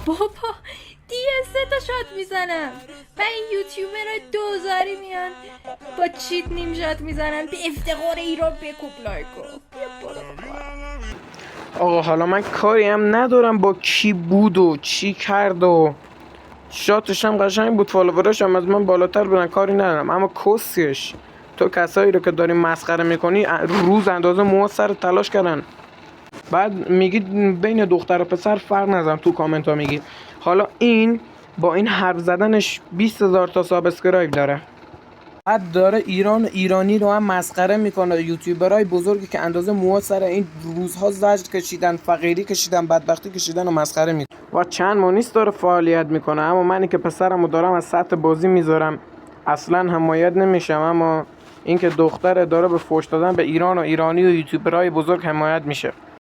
بابا دیگه 3 تا شات میزنم و این یوتیوبرهای دوزاری میان با چیت نیم شات میزنن. به افتخار ایران بکوب لایکو. بیا برو بابا. آقا حالا من کاری هم ندارم با کی بود و چی کرد و شاتش هم قشنگ بود، فالووراش هم از من بالاتر بودن، کاری ندارم. اما کسیش تو کسایی رو که داری مسخره میکنی روز اندازه موها سر تلاش کردن، بعد میگی بین دختر و پسر فرق نزن تو کامنت ها میگی. حالا این با این حرف زدنش 20,000 تا سابسکرایب داره، بعد داره ایران و ایرانی رو هم مسخره میکنه. یوتیوبرهای بزرگی که اندازه موها سر این روزها زجر کشیدن، فقیری کشیدن، بدبختی کشیدن و مسخره میکنه. و چند ماه نیست داره فعالیت میکنه، اما منی که پسرمو دارم از سطح بازی میذارم اصلا حمایت نمیشم. اما اینکه دختر داره به فوش دادن به ایران و ایرانی و یوتیوبرهای بزرگ حمایت میشه.